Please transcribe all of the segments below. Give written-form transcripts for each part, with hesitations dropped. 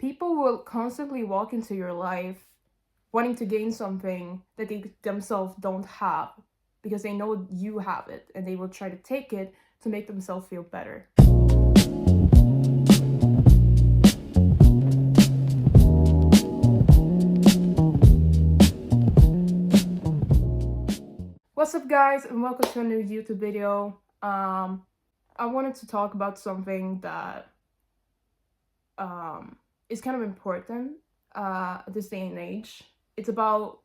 people will constantly walk into your life wanting to gain something that they themselves don't have because they know you have it, and they will try to take it to make themselves feel better. What's up, guys, and welcome to a new YouTube video. I wanted to talk about something that is kind of important this day and age. It's about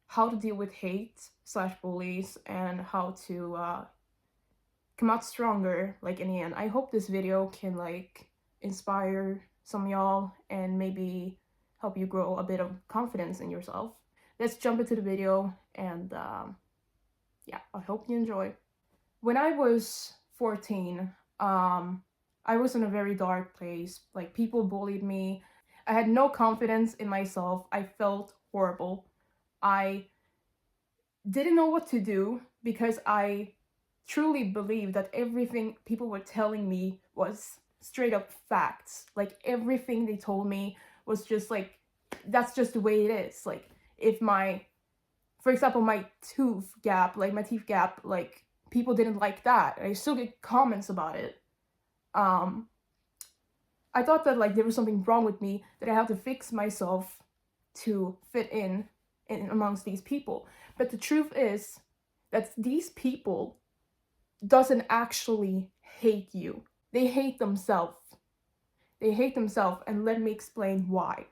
how to deal with hate/bullies and how to come out stronger, like, in the end. I hope this video can inspire some of y'all and maybe help you grow a bit of confidence in yourself. Let's jump into the video, and yeah, I hope you enjoy. When I was 14, I was in a very dark place. Like, people bullied me. I had no confidence in myself. I felt horrible. I didn't know what to do because I truly believed that everything people were telling me was straight up facts. Like, everything they told me was just like, that's just the way it is. Like, if for example, my teeth gap, people didn't like that. I still get comments about it. I thought that there was something wrong with me, that I had to fix myself to fit in amongst these people. But the truth is that these people doesn't actually hate you. They hate themselves. They hate themselves, and let me explain why.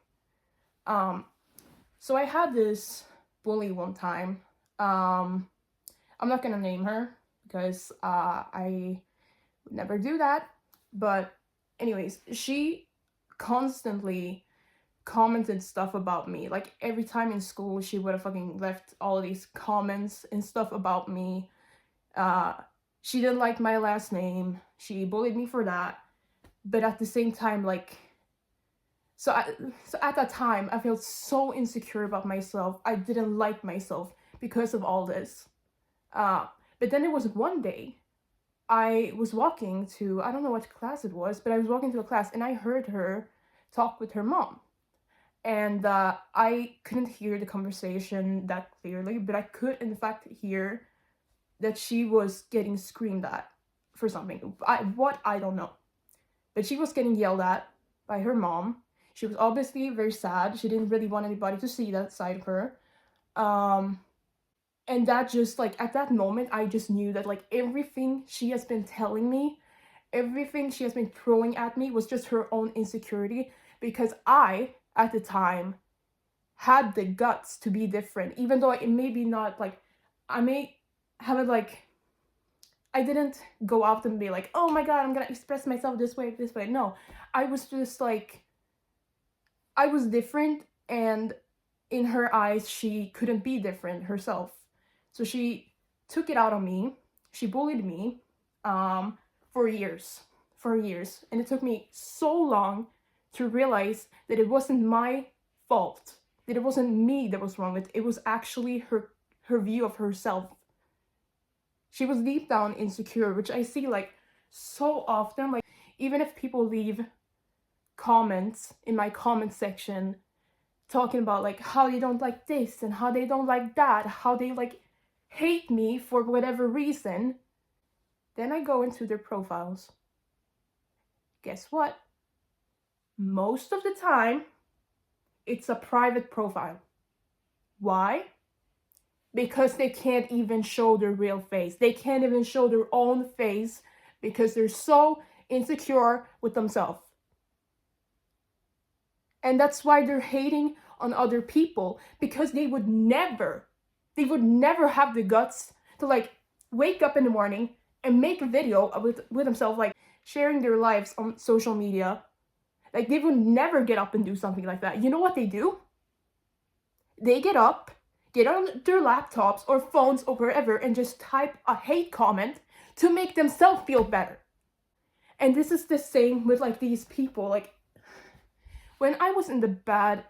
So I had this bully one time. I'm not gonna name her because I would never do that. But anyways, she constantly commented stuff about me. Like, every time in school, she would have fucking left all these comments and stuff about me. She didn't like my last name. She bullied me for that. But at the same time, so at that time, I felt so insecure about myself. I didn't like myself because of all this. But then there was one day, I was walking to, I don't know what class it was, but I was walking to a class and I heard her talk with her mom. And I couldn't hear the conversation that clearly, but I could in fact hear that she was getting screamed at for something. I don't know. But she was getting yelled at by her mom. She was obviously very sad. She didn't really want anybody to see that side of her. And that just, at that moment, I just knew that, everything she has been telling me, everything she has been throwing at me was just her own insecurity, because I, at the time, had the guts to be different, even though it may be not, I may have it, I didn't go out and be like, oh my god, I'm gonna express myself this way. No, I was just, I was different, and in her eyes, she couldn't be different herself. So she took it out on me. She bullied me for years. And it took me so long to realize that it wasn't my fault, that it wasn't me that was wrong with it. It was actually her view of herself. She was deep down insecure, which I see so often. Even if people leave comments in my comment section talking about how they don't like this and how they don't like that, how they hate me for whatever reason, then I go into their profiles. Guess what? Most of the time, it's a private profile. Why? Because they can't even show their real face. They can't even show their own face because they're so insecure with themselves. And that's why they're hating on other people, because they would never have the guts to wake up in the morning and make a video with themselves, sharing their lives on social media. They would never get up and do something like that. You know what they do? They get up, get on their laptops or phones or wherever, and just type a hate comment to make themselves feel better. And this is the same with these people. When I was in the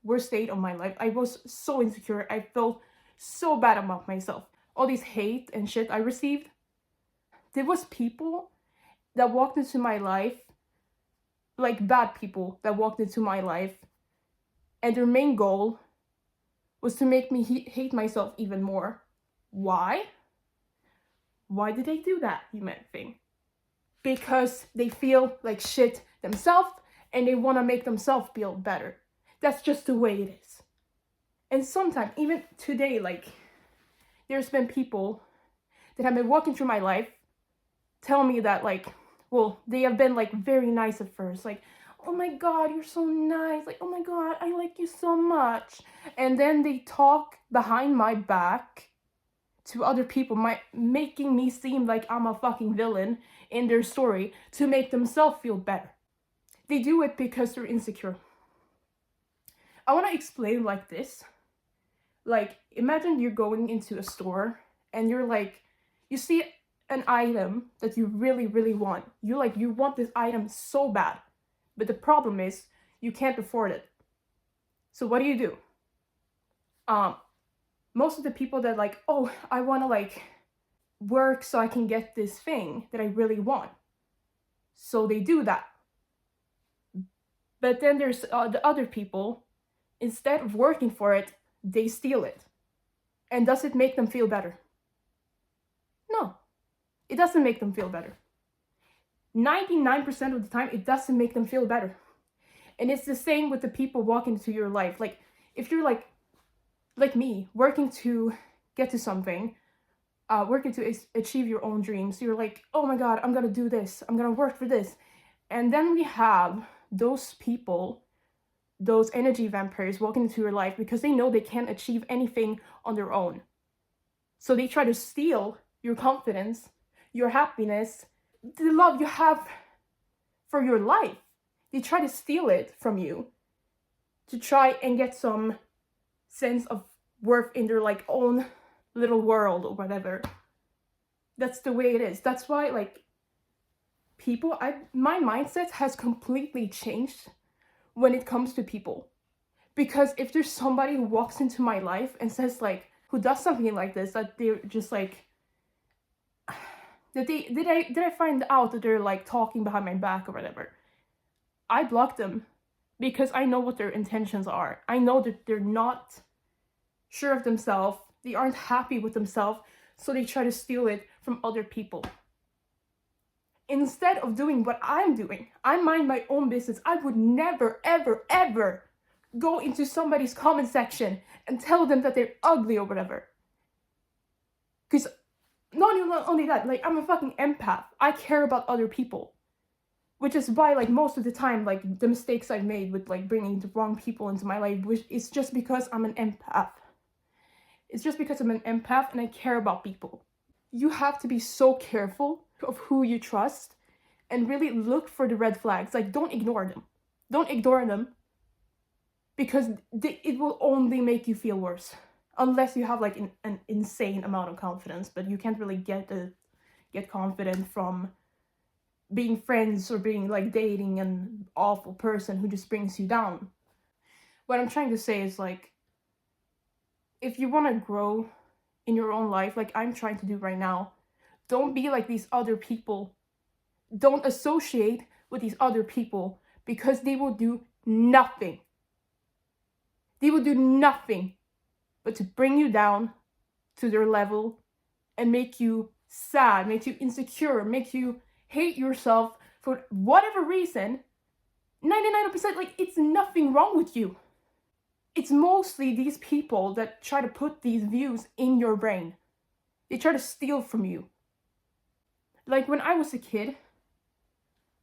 worst state of my life, I was so insecure. I felt so bad about myself. All these hate and shit I received. There was people that walked into my life like bad people that walked into my life, and their main goal was to make me hate myself even more. Why? Why did they do that, you might think? Because they feel like shit themselves and they want to make themselves feel better. That's just the way it is. And sometimes, even today, like, there's been people that have been walking through my life tell me that, like, well, they have been like very nice at first, like, oh my god, you're so nice, like, oh my god, I like you so much. And then they talk behind my back to other people, making me seem like I'm a fucking villain in their story to make themselves feel better. They do it because they're insecure. I want to explain like this. Like, imagine you're going into a store and you're like, you see an item that you really, really want. You want this item so bad. But the problem is, you can't afford it. So what do? Most of the people that like, oh, I want to like work so I can get this thing that I really want. So they do that. But then there's the other people, instead of working for it, they steal it. And does it make them feel better? No, it doesn't make them feel better. 99% of the time, it doesn't make them feel better. And it's the same with the people walking into your life. Like, if you're like me, working to get to something, working to achieve your own dreams, you're like, oh my god, I'm gonna do this, I'm gonna work for this. And then we have those people, those energy vampires walking into your life because they know they can't achieve anything on their own. So they try to steal your confidence, your happiness, the love you have for your life. They try to steal it from you to try and get some sense of worth in their like own little world or whatever. That's the way it is. That's why like people, my mindset has completely changed when it comes to people. Because if there's somebody who walks into my life and says like, who does something like this, that they're just like, that did I find out that they're like talking behind my back or whatever, I block them because I know what their intentions are. I know that they're not sure of themselves, they aren't happy with themselves, so they try to steal it from other people. Instead of doing what I'm doing, I mind my own business. I would never, ever, ever go into somebody's comment section and tell them that they're ugly or whatever. Because not only that, like, I'm a fucking empath. I care about other people. Which is why, like, most of the time, like, the mistakes I've made with, like, bringing the wrong people into my life, which is just because I'm an empath. It's just because I'm an empath and I care about people. You have to be so careful of who you trust and really look for the red flags. Like, don't ignore them. Don't ignore them because it will only make you feel worse. Unless you have, like, an insane amount of confidence, but you can't really get confident from being friends or being, like, dating an awful person who just brings you down. What I'm trying to say is, like, if you want to grow in your own life, like I'm trying to do right now, don't be like these other people. Don't associate with these other people because they will do nothing. They will do nothing but to bring you down to their level and make you sad, make you insecure, make you hate yourself for whatever reason. 99%, like, it's nothing wrong with you. It's mostly these people that try to put these views in your brain. They try to steal from you. Like, when I was a kid,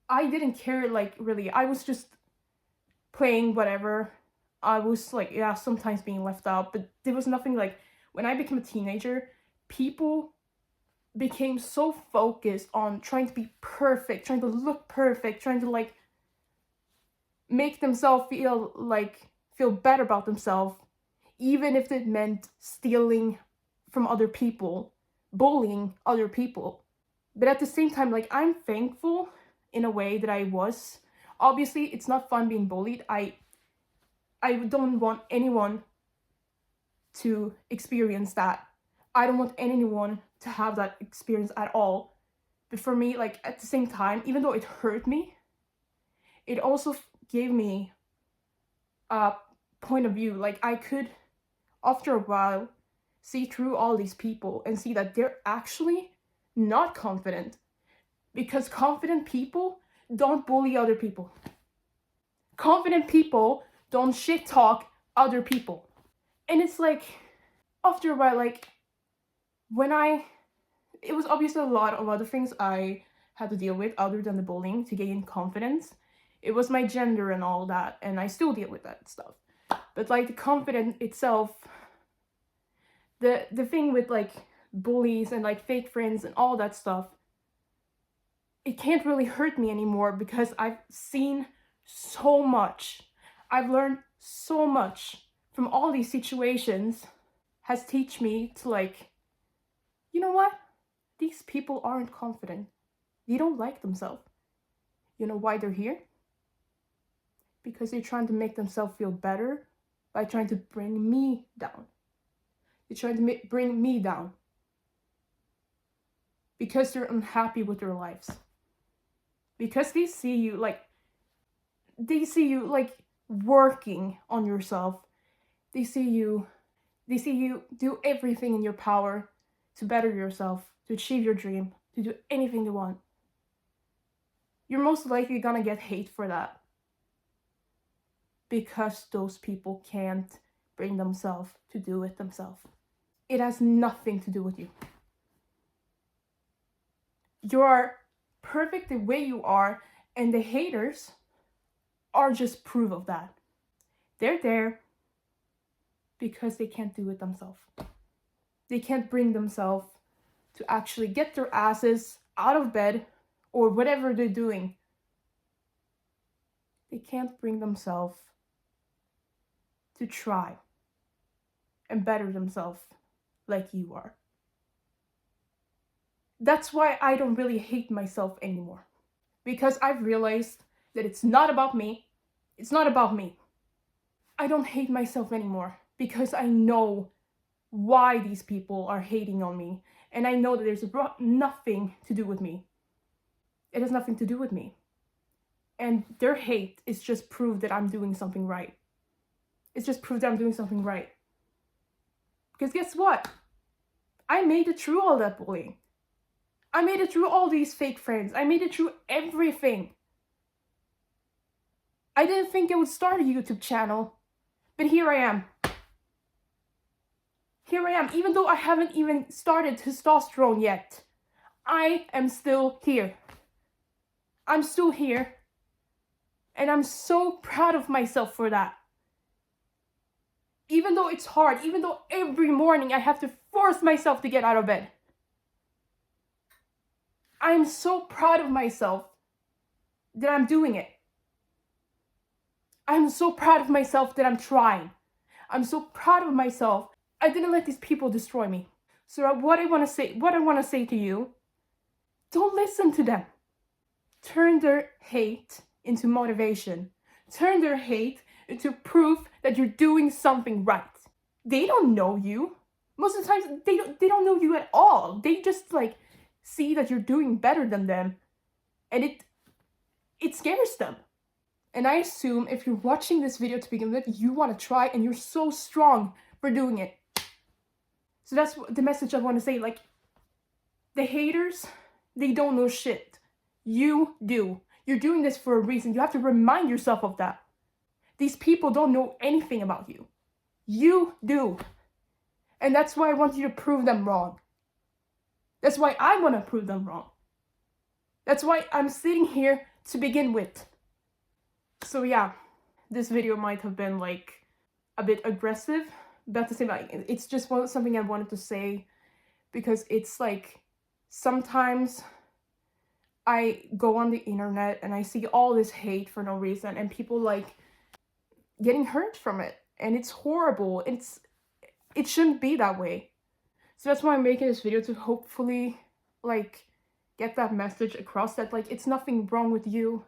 I didn't care, like, really. I was just playing whatever. I was, like, yeah, sometimes being left out, but there was nothing, like, when I became a teenager, people became so focused on trying to be perfect, trying to look perfect, trying to, like, make themselves feel better about themselves, even if it meant stealing from other people, bullying other people. But at the same time, like, I'm thankful in a way that I was. Obviously, it's not fun being bullied. I don't want anyone to experience that. I don't want anyone to have that experience at all. But for me, like, at the same time, even though it hurt me, it also gave me a point of view. Like, I could, after a while, see through all these people and see that they're actually not confident, because confident people don't bully other people. Confident people don't shit talk other people. And it's like, after a while, like, it was obviously a lot of other things I had to deal with other than the bullying to gain confidence. It was my gender and all that, and I still deal with that stuff. But like the confidence itself, the thing with like bullies and like fake friends and all that stuff, it can't really hurt me anymore because I've seen so much. I've learned so much from all these situations, has teach me to like, you know what? These people aren't confident. They don't like themselves. You know why they're here? Because they're trying to make themselves feel better by trying to bring me down. They're trying to bring me down because they're unhappy with their lives. Because they see you like working on yourself. They see you do everything in your power to better yourself, to achieve your dream, to do anything you want. You're most likely gonna get hate for that. Because those people can't bring themselves to do it themselves. It has nothing to do with you. You are perfect the way you are, and the haters are just proof of that. They're there because they can't do it themselves. They can't bring themselves to actually get their asses out of bed or whatever they're doing. They can't bring themselves to try and better themselves like you are. That's why I don't really hate myself anymore. Because I've realized that it's not about me. It's not about me. I don't hate myself anymore because I know why these people are hating on me. And I know that there's nothing to do with me. It has nothing to do with me. And their hate is just proof that I'm doing something right. It's just proof that I'm doing something right. Because guess what? I made it through all that bullying. I made it through all these fake friends. I made it through everything. I didn't think I would start a YouTube channel, but here I am. Here I am, even though I haven't even started testosterone yet. I am still here. I'm still here. And I'm so proud of myself for that. Even though it's hard, even though every morning I have to force myself to get out of bed. I'm so proud of myself that I'm doing it. I'm so proud of myself that I'm trying. I'm so proud of myself. I didn't let these people destroy me. So what I want to say to you, don't listen to them. Turn their hate into motivation. Turn their hate into proof that you're doing something right. They don't know you. Most of the times they don't know you at all. They just like see that you're doing better than them, and it scares them. And I assume if you're watching this video to begin with, you want to try and you're so strong for doing it. So that's the message I want to say. Like, the haters, they don't know shit. You do. You're doing this for a reason. You have to remind yourself of that. These people don't know anything about you. You do. And that's why I want you to prove them wrong. That's why I want to prove them wrong. That's why I'm sitting here to begin with. So yeah, this video might have been like a bit aggressive, but at the same time, it's just something I wanted to say, because it's like sometimes I go on the internet and I see all this hate for no reason, and people like getting hurt from it, and it's horrible. It shouldn't be that way. So that's why I'm making this video, to hopefully like get that message across, that like it's nothing wrong with you.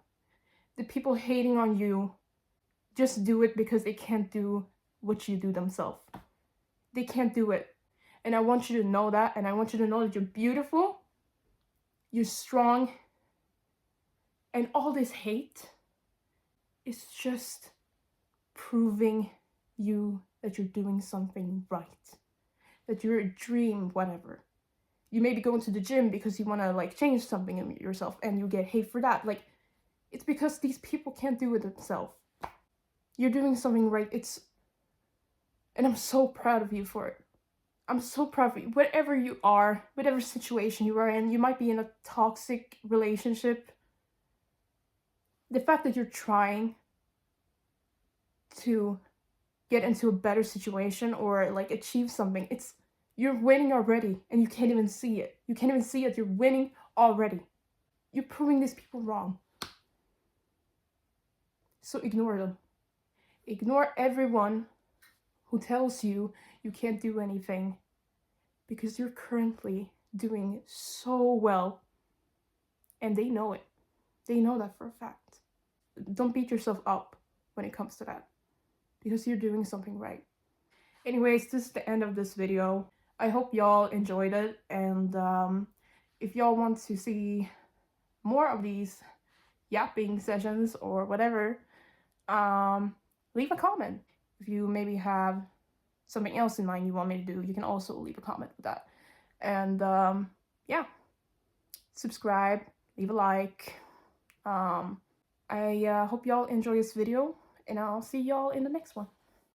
The people hating on you just do it because they can't do what you do themselves. They can't do it. And I want you to know that, and I want you to know that you're beautiful, you're strong, and all this hate, It's just proving you that you're doing something right, that you're a dream, whatever. You may be going to the gym because you want to like change something in yourself and you get hate for that. Like, it's because these people can't do it themselves. You're doing something right. And I'm so proud of you for it. I'm so proud of you. Whatever you are, whatever situation you are in, you might be in a toxic relationship. The fact that you're trying to get into a better situation or like achieve something, you're winning already and you can't even see it. You can't even see it. You're winning already. You're proving these people wrong. So ignore them. Ignore everyone who tells you you can't do anything, because you're currently doing so well and they know it. They know that for a fact. Don't beat yourself up when it comes to that, because you're doing something right. Anyways, this is the end of this video. I hope y'all enjoyed it, and if y'all want to see more of these yapping sessions or whatever, leave a comment. If you maybe have something else in mind you want me to do, you can also leave a comment with that. And yeah, subscribe, leave a like. I hope y'all enjoy this video, and I'll see y'all in the next one.